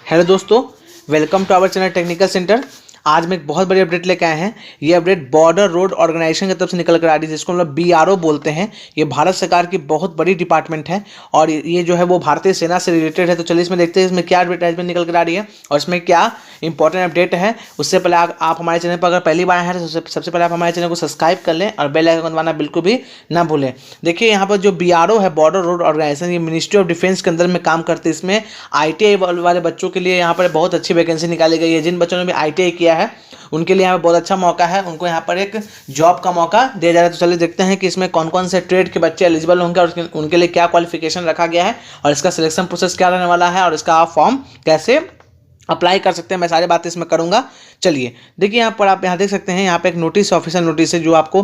Hello दोस्तों, welcome to our channel technical centre. आज मैं एक बहुत बड़ी अपडेट लेके आए हैं। ये अपडेट बॉर्डर रोड ऑर्गेनाइजेशन की तरफ से निकल कर आ रही है, जिसको हम लोग BRO बोलते हैं। ये भारत सरकार की बहुत बड़ी डिपार्टमेंट है और ये जो है वो भारतीय सेना से रिलेटेड है। तो चलिए इसमें देखते हैं इसमें क्या एडवर्टाइजमेंट निकल कर आ रही है और इसमें क्या इंपॉर्टेंट अपडेट है। उससे पहले आप हमारे चैनल पर अगर पहली बार आए हैं तो सबसे पहले आप हमारे चैनल को सब्सक्राइब कर लें और बेल आइकन दबाना बिल्कुल भी ना भूलें। देखिए यहाँ पर जो BRO है, बॉर्डर रोड ऑर्गेनाइजेशन, ये मिनिस्ट्री ऑफ डिफेंस के अंदर में काम करते हैं। इसमें ITI वाले बच्चों के लिए यहाँ पर बहुत अच्छी वैकेंसी निकाली गई है। जिन बच्चों ने भी ITI किया है उनके लिए यहाँ पर बहुत अच्छा मौका है, उनको यहाँ पर एक जॉब का मौका दिया जा रहा है। तो चलिए देखते हैं कि इसमें कौन कौन से ट्रेड के बच्चे एलिजिबल होंगे और उनके लिए क्या क्वालिफिकेशन रखा गया है और इसका सिलेक्शन प्रोसेस क्या रहने वाला है और इसका आप फॉर्म कैसे अप्लाई कर सकते हैं। मैं सारी बातें इसमें करूंगा। चलिए देखिए यहाँ पर आप यहाँ देख सकते हैं, यहाँ पे एक नोटिस, ऑफिशियल नोटिस है जो आपको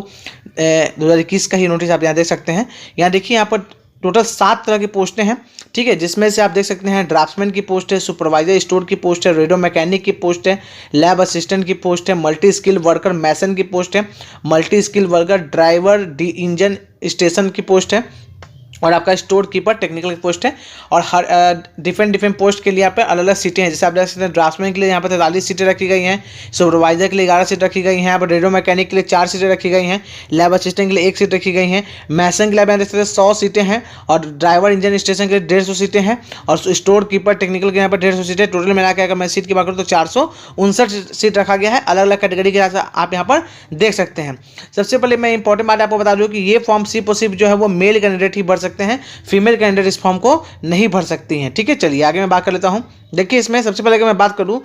2021 का ही नोटिस आप यहाँ देख सकते हैं। यहाँ देखिए यहाँ पर टोटल 7 तरह की पोस्टें हैं, ठीक है, जिसमें से आप देख सकते हैं ड्राफ्ट्समैन की पोस्ट है, सुपरवाइजर स्टोर की पोस्ट है, रेडियो मैकेनिक की पोस्ट है, लैब असिस्टेंट की पोस्ट है, मल्टी स्किल वर्कर मैसन की पोस्ट है, multi skill worker driver engine station की पोस्ट है और आपका स्टोर कीपर टेक्निकल की पोस्ट है। और हर डिफरेंट पोस्ट के लिए यहाँ पे अलग अलग सीटें हैं। जैसे आप देख सकते हैं ड्राफ्ट्समैन के लिए यहाँ पर 43 सीटें रखी गई हैं, सुपरवाइजर के लिए 11 सीट रखी गई हैं, यहाँ पर रेडियो मैकेनिक के लिए 4 सीटें रखी गई हैं, लैब असिस्टेंट के लिए 1 सीट रखी गई हैं, मैसन के लिए आप देख सकते हैं 100 सीटें हैं और ड्राइवर इंजन स्टेशन के लिए 150 सीटें हैं और स्टोर कीपर टेक्निकल के यहाँ पर 150 सीटें। टोटल मिला के अगर मैं सीट की बात करूँ तो 459 सीट रखा गया है। अलग अलग कैटेगरी के हिसाब से आप यहाँ पर देख सकते हैं। सबसे पहले मैं इंपॉर्टेंट बात आपको बता दूँ कि ये फॉर्म सिर्फ और सिर्फ जो है वो मेल कैंडिडेट ही भर सकते हैं, फीमेल कैंडिडेट इस फॉर्म को नहीं भर सकती हैं, ठीक है। चलिए आगे मैं बात कर लेता हूं। देखिए इसमें सबसे पहले अगर मैं बात करूं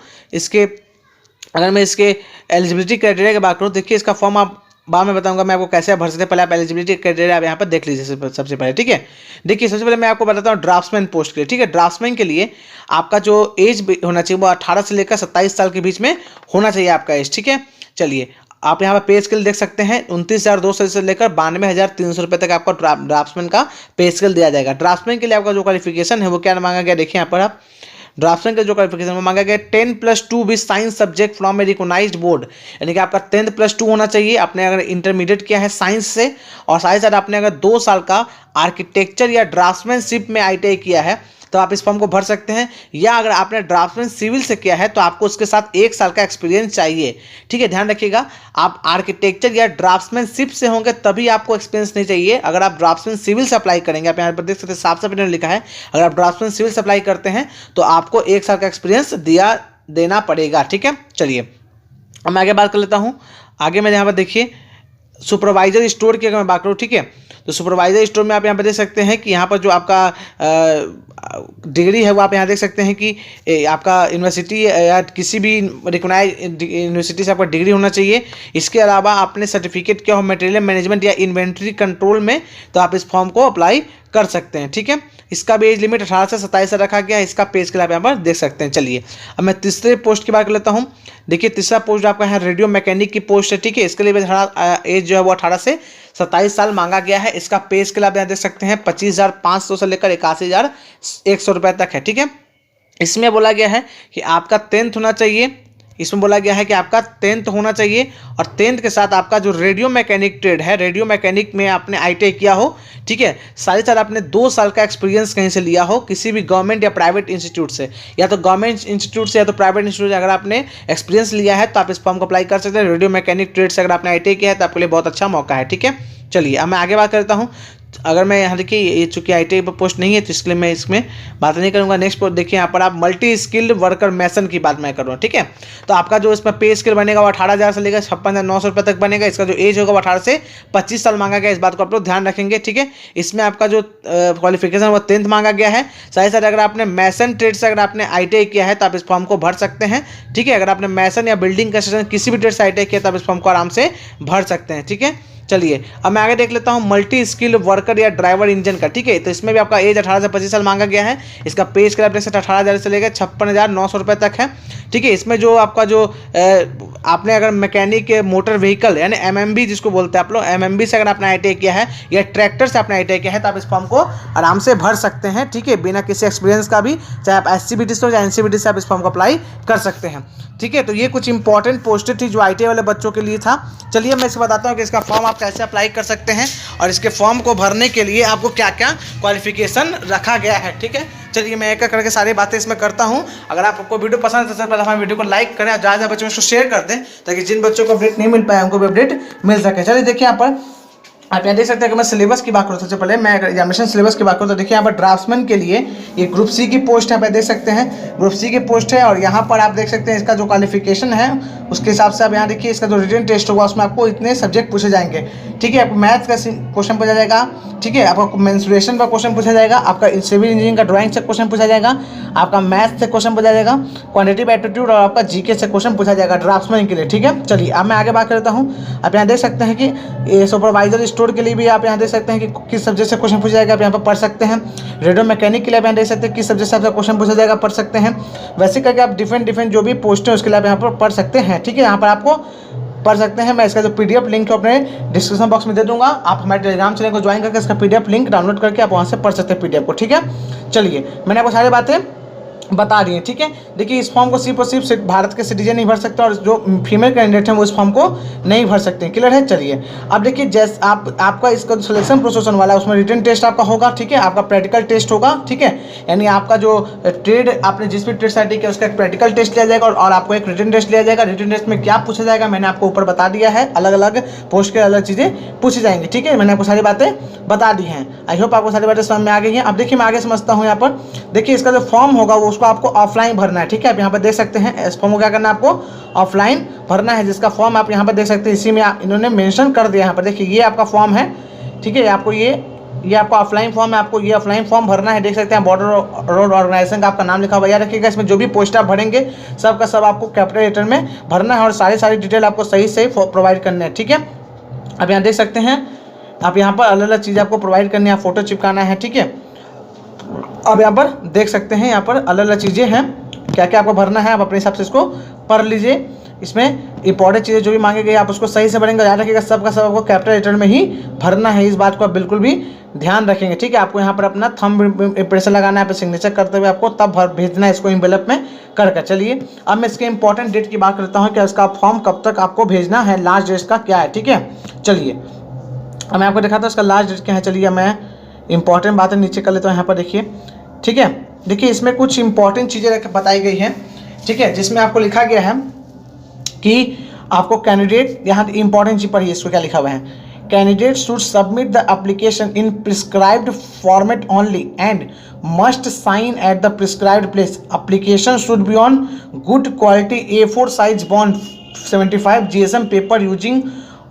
अगर मैं इसके एलिजिबिलिटी क्राइटेरिया की बात करूं, देखिए इसका फॉर्म आप बाद में बताऊंगा मैं आपको कैसे भर सकते हैं। पहले आप एलिजिबिलिटी क्राइटेरिया आप यहाँ पर देख लीजिए सबसे पहले, ठीक है। देखिए सबसे पहले मैं आपको बताता हूँ ड्राफ्ट्समैन पोस्ट के लिए, ठीक है। ड्राफ्ट्समैन के लिए आपका जो एज होना चाहिए वो 18 से लेकर 27 साल के बीच में होना चाहिए आपका एज, ठीक है। चलिए आप यहाँ पर पे स्केल देख सकते हैं, 29,200 से लेकर 92,300 रुपये तक आपको ड्राफ्ट्समैन का पे स्केल दिया जाएगा। ड्राफ्ट्समैन के लिए आपका जो क्वालिफिकेशन है वो क्या मांगा गया, देखिए यहाँ पर आप ड्राफ्ट्समैन का जो क्वालिफिकेशन वो मांगा गया 10+2 with science subject from a recognised board, यानी कि आपका 10+2 होना चाहिए। आपने अगर इंटरमीडिएट किया है साइंस से और साथ ही साथ आपने अगर 2 साल का आर्किटेक्चर या ड्राफ्ट्समैनशिप में ITI किया है तो आप इस फॉर्म को भर सकते हैं। या अगर आपने ड्राफ्ट्समैन सिविल से किया है तो आपको उसके साथ 1 साल का एक्सपीरियंस चाहिए, ठीक है। ध्यान रखिएगा, आप आर्किटेक्चर या ड्राफ्ट्समैनशिप से होंगे तभी आपको एक्सपीरियंस नहीं चाहिए। अगर आप ड्राफ्ट्समैन सिविल से अप्लाई करेंगे, आप यहाँ पर देख सकते हैं साफ साफ लिखा है, अगर आप ड्राफ्ट्समैन सिविल से अप्लाई करते हैं तो आपको 1 साल का एक्सपीरियंस देना पड़ेगा, ठीक है। चलिए अब मैं आगे बात कर लेता हूँ। आगे मैं यहाँ पर देखिए सुपरवाइजर स्टोर की अगर मैं बात करूँ, ठीक है, तो सुपरवाइजर स्टोर में आप यहाँ पर देख सकते हैं कि यहाँ पर जो आपका डिग्री है वो आप यहाँ देख सकते हैं कि आपका यूनिवर्सिटी या किसी भी रिकॉग्नाइज्ड यूनिवर्सिटी से आपका डिग्री होना चाहिए। इसके अलावा आपने सर्टिफिकेट किया हो मटेरियल मैनेजमेंट या इन्वेंट्री कंट्रोल में तो आप इस फॉर्म को अप्लाई कर सकते हैं, ठीक है। इसका भी एज लिमिट 18 से 27 रखा गया है। इसका पे स्केल आप यहाँ पर देख सकते हैं। चलिए अब मैं तीसरे पोस्ट की बात कर लेता हूँ। देखिए तीसरा पोस्ट आपका है रेडियो मैकेनिक की पोस्ट है, ठीक है। इसके लिए भी एज जो है वो 18 से 27 साल मांगा गया है। इसका पे स्केल आप यहाँ देख सकते हैं 25,500 से लेकर 81,100 रुपये तक है, ठीक है। इसमें बोला गया है कि आपका 10th होना चाहिए। इसमें बोला गया है कि आपका 10th होना चाहिए और 10th के साथ आपका जो रेडियो मैकेनिक ट्रेड है, रेडियो मैकेनिक में आपने ITI किया हो, ठीक है। साथ ही साथ आपने 2 साल का एक्सपीरियंस कहीं से लिया हो, किसी भी गवर्नमेंट या प्राइवेट इंस्टीट्यूट से, या तो गवर्नमेंट इंस्टीट्यूट से या तो प्राइवेट इंस्टीट्यूट से अगर आपने एक्सपीरियंस लिया है तो आप इस फॉर्म को अप्लाई कर सकते हैं। रेडियो मैकेनिक ट्रेड से अगर आपने ITI किया है तो आपके लिए बहुत अच्छा मौका है, ठीक है। चलिए अब मैं आगे बात करता हूँ। अगर मैं यहाँ देखिए ये चूँकि ITI पर पोस्ट नहीं है तो इसके लिए मैं इसमें बात नहीं करूँगा। नेक्स्ट पोस्ट देखिए यहाँ पर आप मल्टी स्किल्ड वर्कर मैसन की बात मैं करूँगा, ठीक है। तो आपका जो इसमें पे स्केल बनेगा वो 18,000 से लेकर 56,900 रुपये तक बनेगा। इसका जो एज होगा वो 18 से 25 साल मांगा गया। इस बात को आप लोग ध्यान रखेंगे, ठीक है। इसमें आपका जो क्वालिफिकेशन वो 10th मांगा गया है। साथ ही साथ अगर आपने मैसन ट्रेड से अगर आपने ITI किया है तो आप इस फॉर्म को भर सकते हैं, ठीक है। अगर आपने मैसन या बिल्डिंग कंस्ट्रक्शन किसी भी ट्रेड से ITI किया तो आप इस फॉर्म को आराम से भर सकते हैं, ठीक है। चलिए अब मैं आगे देख लेता हूं मल्टी स्किल वर्कर या ड्राइवर इंजन का, ठीक है। तो इसमें भी आपका एज 18 से 25 साल मांगा गया है। इसका पे स्केल आप देख सकते हैं 18,000 से लेकर 56,900 रुपये तक है, ठीक है। इसमें जो आपका जो आपने अगर मैकेनिक मोटर व्हीकल यानी MMB जिसको बोलते हैं आप लोग, MMB से अगर आपने ITI किया है या ट्रैक्टर से आपने ITI किया है तो आप इस फॉर्म को आराम से भर सकते हैं, ठीक है, बिना किसी एक्सपीरियंस का भी। चाहे आप SCBT से हो या NCBT से आप इस फॉर्म को अप्लाई कर सकते हैं, ठीक है। तो ये कुछ इंपॉर्टेंट पोस्टें थी जो ITI वाले बच्चों के लिए था। चलिए मैं इसको बताता हूँ कि इसका फॉर्म आप कैसे अप्लाई कर सकते हैं और इसके फॉर्म को भरने के लिए आपको क्या क्या क्वालिफिकेशन रखा गया है, ठीक है। चलिए मैं एक एक करके सारी बातें इसमें करता हूँ। अगर आपको वीडियो पसंद है तो सबसे पहले हमारे वीडियो को लाइक करें और ज़्यादा बच्चों में इसको शेयर कर दें, ताकि जिन बच्चों को अपडेट नहीं मिल पाया उनको भी अपडेट मिल सके। चलिए देखिए यहाँ पर आप यहाँ देख सकते हैं कि मैं सिलेबस की बात करूँ, सबसे पहले मैं एग्जामिनेशन सिलेबस की बात करूँ तो देखिए यहाँ पर ड्राफ्ट्समैन के लिए ये ग्रुप सी की पोस्ट है, आप देख सकते हैं ग्रुप सी की पोस्ट है। और यहाँ पर आप देख सकते हैं इसका जो क्वालिफिकेशन है उसके हिसाब से आप यहाँ देखिए इसका जो रिटन टेस्ट होगा उसमें आपको इतने सब्जेक्ट पूछे जाएंगे, ठीक है। आपको मैथ्स का क्वेश्चन पूछा जाएगा, ठीक है। आपको मेंसुरेशन का क्वेश्चन पूछा जाएगा, आपका सिविल इंजीनियरिंग का ड्राइंग से क्वेश्चन पूछा जाएगा, आपका मैथ्स से क्वेश्चन पूछा जाएगा, क्वांटिटेटिव एप्टीट्यूड और आपका जीके से क्वेश्चन पूछा जाएगा ड्राफ्ट्समैन के लिए, ठीक है। चलिए अब मैं आगे बात करता हूँ। आप यहाँ देख सकते हैं कि सुपरवाइजर स्टोर के लिए भी आप यहाँ देख सकते हैं कि किस सब्जेक्ट से क्वेश्चन पूछा जाएगा, आप यहाँ पर पढ़ सकते हैं। रेडियो मैकेनिक के लिए आप यहाँ देख सकते हैं किस सब्जेक्ट से आपका क्वेश्चन पूछा जाएगा, पढ़ सकते हैं। वैसे करके आप डिफरेंट जो भी पोस्ट है उसके लिए आप यहाँ पर पढ़ सकते हैं, ठीक है। यहाँ पर आपको पढ़ सकते हैं। मैं इसका जो पीडीएफ लिंक को अपने डिस्क्रिप्शन बॉक्स में दे दूंगा, आप हमारे टेलीग्राम चैनल को ज्वाइन करके इसका पीडीएफ लिंक डाउनलोड करके आप वहाँ से पढ़ सकते हैं पीडीएफ को, ठीक है। चलिए मैंने आपको सारी बातें बता दी है, ठीक है। देखिए इस फॉर्म को सिर्फ और सिर्फ भारत के सिटीजन नहीं भर सकते और जो फीमेल कैंडिडेट हैं वो इस फॉर्म को नहीं भर सकते हैं, क्लियर है। चलिए अब देखिए जैसे आपका इसका जो सिलेक्शन प्रोसेस होने वाला है उसमें रिटन टेस्ट आपका होगा, ठीक है। आपका प्रैक्टिकल टेस्ट होगा, ठीक है। यानी आपका जो ट्रेड आपने जिस भी ट्रेड साइट किया उसका एक प्रैक्टिकल टेस्ट लिया जाएगा और आपको एक रिटन टेस्ट लिया जाएगा। रिटन टेस्ट में क्या पूछा जाएगा मैंने आपको ऊपर बता दिया है, अलग अलग पोस्ट के अलग चीज़ें पूछी जाएंगी, ठीक है। मैंने आपको सारी बातें बता दी हैं। आई होप आपको सारी बातें समझ में आ गई हैं। अब देखिए मैं आगे समझता हूँ। यहाँ पर देखिए इसका जो फॉर्म होगा वो उसको आपको ऑफलाइन भरना है, ठीक है। आप यहाँ पर देख सकते हैं इस फॉर्म को क्या करना है, आपको ऑफलाइन भरना है, जिसका फॉर्म आप यहाँ पर देख सकते हैं इसी में इन्होंने मेंशन कर दिया। यहाँ पर देखिए ये आपका फॉर्म है, ठीक है। आपको ये आपका ऑफलाइन फॉर्म है, आपको ये ऑफलाइन फॉर्म भरना है। देख सकते हैं बॉर्डर रोड ऑर्गेनाइजेशन का आपका नाम लिखा हुआ है। याद रखिएगा इसमें जो भी पोस्ट आप भरेंगे सब का सब आपको कैपिटल लेटर में भरना है और सारी डिटेल आपको सही प्रोवाइड करना है, ठीक है। आप यहाँ देख सकते हैं, आप यहाँ पर अलग अलग चीज़ें आपको प्रोवाइड करनी है, फोटो चिपकाना है, ठीक है। अब यहाँ पर देख सकते हैं यहाँ पर अलग अलग चीज़ें हैं, क्या क्या आपको भरना है, आप अपने हिसाब से इसको पढ़ लीजिए। इसमें इंपॉर्टेंट चीज़ें जो भी मांगे गई आप उसको सही से भरेंगे। याद रखिएगा सब का सब आपको कैपिटल लेटर में ही भरना है, इस बात को आप बिल्कुल भी ध्यान रखेंगे, ठीक है। आपको यहाँ पर अपना थंब इम्प्रेशन लगाना है, पे सिग्नेचर करते हुए आपको तब भेजना है इसको एनवेलप में करके। चलिए अब मैं इसके इंपॉर्टेंट डेट की बात करता हूँ कि इसका फॉर्म कब तक आपको भेजना है, लास्ट डेट का क्या है, ठीक है। चलिए अब मैं आपको दिखाता हूँ इसका लास्ट डेट क्या है। चलिए मैं इंपॉर्टेंट बातें नीचे कर लेता हूँ यहाँ पर, देखिए, ठीक है। देखिए इसमें कुछ इंपॉर्टेंट चीज़ें बताई गई हैं, ठीक है, जिसमें आपको लिखा गया है कि आपको कैंडिडेट, यहाँ इंपॉर्टेंट चीज़ पढ़िए इसको क्या लिखा हुआ है। Candidate should submit the application in prescribed format only and must sign at the prescribed place. Application should be on good quality A4 size bond 75 GSM paper using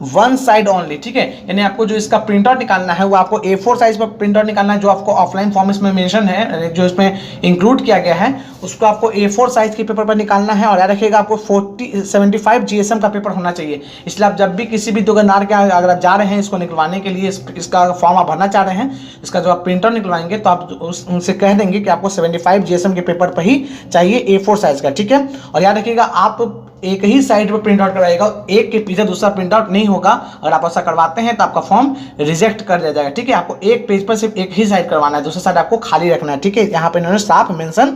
one side only, ठीक है। यानी आपको जो इसका print out निकालना है वो आपको A4 साइज पर प्रिंट आउट निकालना है, जो आपको ऑफलाइन फॉर्म इसमें मेंशन है, जो इसमें इंक्लूड किया गया है उसको आपको A4 साइज के पेपर पर निकालना है। और याद रखिएगा आपको 75 GSM का पेपर होना चाहिए। इसलिए आप जब भी किसी भी दुकानदार के अगर आप जा रहे हैं इसको निकलवाने के लिए, इसका फॉर्म आप भरना चाह रहे हैं, इसका जो आप प्रिंट आउट निकलवाएंगे तो आप उनसे कह देंगे कि आपको 75 GSM के पेपर पर ही चाहिए A4 साइज का, ठीक है। और याद रखिएगा आप एक ही साइड पर प्रिंट आउट करवाएगा, एक के पीछे दूसरा प्रिंट आउट नहीं होगा। अगर आप ऐसा करवाते हैं तो आपका फॉर्म रिजेक्ट कर दिया जाएगा, ठीक है। आपको एक पेज पर सिर्फ एक ही साइड करवाना है, दूसरा साइड आपको खाली रखना है, ठीक है। यहाँ पे इन्होंने साफ मेंशन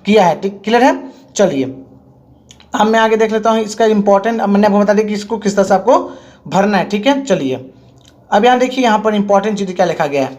किया है, ठीक, क्लियर है। चलिए अब मैं आगे देख लेता हूँ इसका इंपॉर्टेंट। अब मैंने आपको बता दिया कि इसको किस तरह से आपको भरना है, ठीक है। चलिए अब यहाँ देखिए यहाँ पर इंपॉर्टेंट चीज़ क्या लिखा गया है।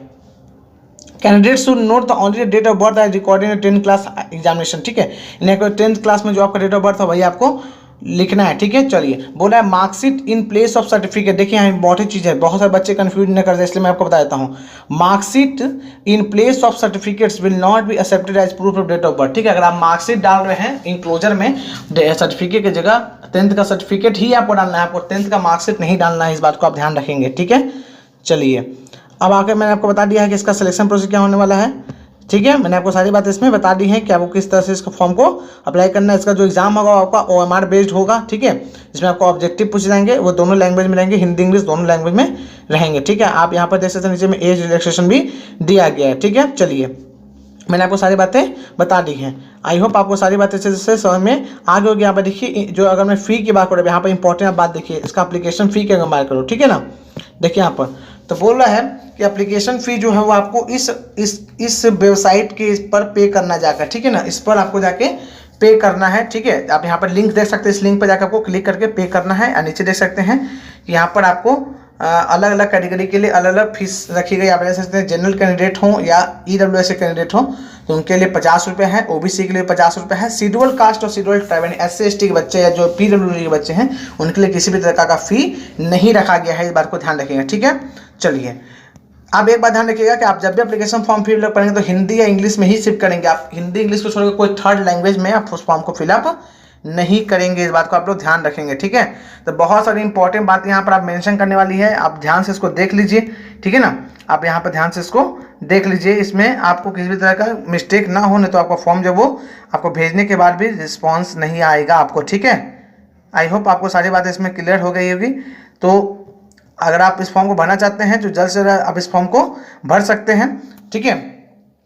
Candidate should note the only date of birth as recorded in 10th class examination, ठीक है। यानी 10th क्लास में जो आपका डेट ऑफ बर्थ है वही आपको लिखना है, ठीक है। चलिए बोला है marksheet in place of certificate. देखिए यहाँ इंपॉर्टेंट चीज़ है, बहुत सारे बच्चे कंफ्यूज न कर जाए इसलिए मैं आपको बता देता हूँ। Marksheet in place of certificates will not be accepted as proof of date of birth, ठीक है। अगर आप मार्कशीट डाल रहे हैं इंक्लोजर में सर्टिफिकेट की जगह 10th का सर्टिफिकेट ही आपको डालना है, आपको 10th का मार्कशीट नहीं डालना है, इस बात को आप ध्यान रखेंगे, ठीक है। चलिए अब आकर मैंने आपको बता दिया है कि इसका सिलेक्शन प्रोसेस क्या होने वाला है, ठीक है। मैंने आपको सारी बातें इसमें बता दी हैं कि आपको किस तरह से इसका फॉर्म को अप्लाई करना है। इसका जो एग्जाम होगा आपका OMR बेस्ड होगा, ठीक है। इसमें आपको ऑब्जेक्टिव पूछे जाएंगे, वो दोनों लैंग्वेज में रहेंगे, हिंदी इंग्लिश दोनों लैंग्वेज में रहेंगे, ठीक है। आप यहाँ पर देख सकते हैं नीचे में एज रिलैक्सेशन भी दिया गया है, ठीक है। चलिए मैंने आपको सारी बातें बता दी हैं। आई होप आपको सारी बातें अच्छे से समझ में आगे होगी। यहाँ पर देखिए जो अगर मैं फ़ी की बात करूँ, यहाँ पर इंपॉर्टेंट बात देखिए, इसका एप्लीकेशन फ़ी की अगर बात करो, ठीक है ना। देखिए यहाँ पर तो बोल रहा है कि एप्लीकेशन फ़ी जो है वो आपको इस वेबसाइट के पर पे करना जाकर, ठीक है ना। इस पर आपको जाके पे करना है, ठीक है। आप यहाँ पर लिंक देख सकते हैं, इस लिंक पर जाकर आपको क्लिक करके पे करना है। और नीचे देख सकते हैं कि यहाँ पर आपको अलग अलग कैटेगरी के लिए अलग अलग फीस रखी गई। आप देख सकते हैं जनरल कैंडिडेट हो या EWS के कैंडिडेट हो तो उनके लिए 50 रुपये है, OBC के लिए 50 रुपये है, शेड्यूल कास्ट और शेड्यूल ट्राइब यानी SC/ST के बच्चे या जो PWD के बच्चे हैं उनके लिए किसी भी तरह का फी नहीं रखा गया है। इस बात को ध्यान रखिएगा, ठीक है। चलिए अब एक बात ध्यान रखिएगा कि आप जब भी एप्लीकेशन फॉर्म फिलअप करेंगे तो हिंदी या इंग्लिश में ही सिर्फ करेंगे। आप हिंदी इंग्लिश को छोड़कर कोई थर्ड लैंग्वेज में आप उस फॉर्म को फिलअप नहीं करेंगे। इस बात को आप लोग ध्यान रखेंगे, ठीक है। तो बहुत सारी इंपॉर्टेंट बात यहाँ पर आप मेंशन करने वाली है, आप ध्यान से इसको देख लीजिए, ठीक है ना। आप यहाँ पर ध्यान से इसको देख लीजिए, इसमें आपको किसी भी तरह का मिस्टेक ना हो, नहीं तो आपका फॉर्म जब वो आपको भेजने के बाद भी रिस्पॉन्स नहीं आएगा आपको, ठीक है। आई होप आपको सारी बातें इसमें क्लियर हो गई होगी। तो अगर आप इस फॉर्म को भरना चाहते हैं तो जल्द से जल्द आप इस फॉर्म को भर सकते हैं, ठीक है।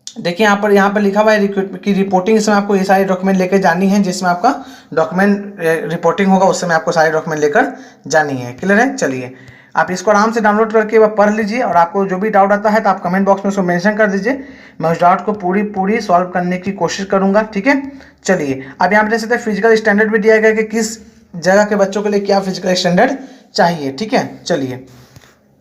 देखिए यहाँ पर लिखा हुआ है कि रिपोर्टिंग, इसमें आपको ये सारे डॉक्यूमेंट लेकर जानी है, जिसमें आपका डॉक्यूमेंट रिपोर्टिंग होगा उसमें आपको सारे डॉक्यूमेंट लेकर जानी है। क्लियर है। चलिए आप इसको आराम से डाउनलोड करके पढ़ लीजिए और आपको जो भी डाउट आता है तो आप कमेंट बॉक्स में उसको मेंशन कर दीजिए, मैं उस डाउट को पूरी सॉल्व करने की कोशिश करूंगा, ठीक है। चलिए अब यहाँ पर देख सकते हैं फिजिकल स्टैंडर्ड भी दिया गया है कि किस जगह के बच्चों के लिए क्या फिजिकल स्टैंडर्ड चाहिए, ठीक है। चलिए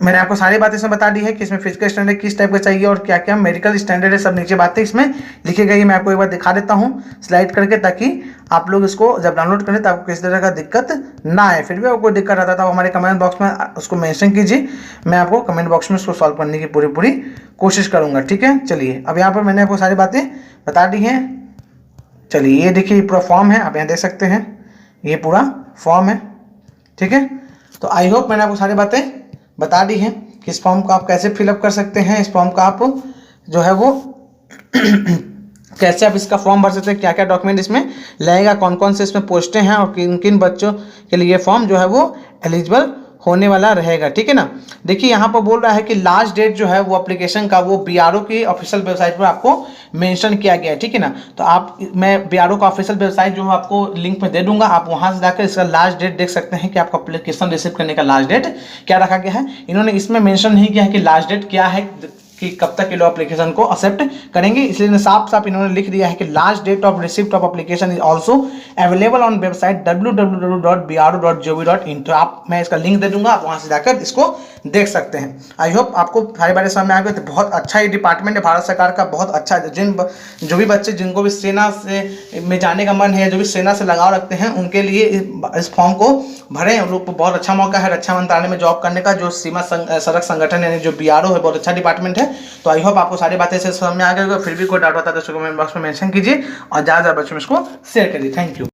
मैंने आपको सारी बातें इसमें बता दी है कि इसमें फिजिकल स्टैंडर्ड किस टाइप का चाहिए और क्या क्या मेडिकल स्टैंडर्ड है, सब नीचे बातें इसमें लिखी गई है। मैं आपको एक बार दिखा देता हूँ स्लाइड करके, ताकि आप लोग इसको जब डाउनलोड करें तो आपको किसी तरह का दिक्कत ना आए। फिर भी आपको कोई दिक्कत आता था हमारे कमेंट बॉक्स में उसको मेंशन कीजिए, मैं आपको कमेंट बॉक्स में उसको सॉल्व करने की पूरी कोशिश करूँगा, ठीक है। चलिए अब यहाँ पर मैंने आपको सारी बातें बता दी हैं। चलिए ये देखिए पूरा फॉर्म है, आप यहाँ देख सकते हैं ये पूरा फॉर्म है, ठीक है। तो आई होप मैंने आपको सारी बातें बता दी हैं कि इस फॉर्म को आप कैसे फिलअप कर सकते हैं, इस फॉर्म का आप जो है वो कैसे आप इसका फॉर्म भर सकते हैं, क्या क्या डॉक्यूमेंट इसमें लगेगा, कौन कौन से इसमें पोस्टें हैं और किन किन बच्चों के लिए ये फॉर्म जो है वो एलिजिबल होने वाला रहेगा, ठीक है ना। देखिए यहाँ पर बोल रहा है कि लास्ट डेट जो है वो एप्लीकेशन का वो BRO की ऑफिशियल वेबसाइट पर आपको मेंशन किया गया है, ठीक है ना। तो आप मैं BRO का ऑफिशियल वेबसाइट जो है आपको लिंक में दे दूंगा, आप वहाँ से जाकर इसका लास्ट डेट देख सकते हैं कि आपका एप्लीकेशन रिसीव करने का लास्ट डेट क्या रखा गया है। इन्होंने इसमें मेंशन नहीं किया है कि लास्ट डेट क्या है कि कब तक ये लोग एप्लीकेशन को एक्सेप्ट करेंगे, इसलिए साफ इन्होंने लिख दिया है कि last date of receipt of application is also available on website www.bro.gov.in। तो आप मैं इसका लिंक दे दूंगा, आप वहां से जाकर इसको देख सकते हैं। आई होप आपको सारी बातें समझ में आ गई। तो बहुत अच्छा ये डिपार्टमेंट है भारत सरकार का, बहुत अच्छा। जो भी बच्चे जिनको भी सेना से में जाने का मन है, जो भी सेना से लगाव रखते हैं, उनके लिए इस फॉर्म को भरें। उन लोग को बहुत अच्छा मौका है रक्षा मंत्रालय में जॉब करने का। जो सीमा सड़क संगठन यानी जो BRO है बहुत अच्छा डिपार्टमेंट है। तो आई होप आपको सारी बातें से समझ में आ गई होगा। फिर भी कोई डाउट होता है तो कमेंट बॉक्स में मेंशन कीजिए और ज़्यादा बच्चों में इसको शेयर करिए। Thank you.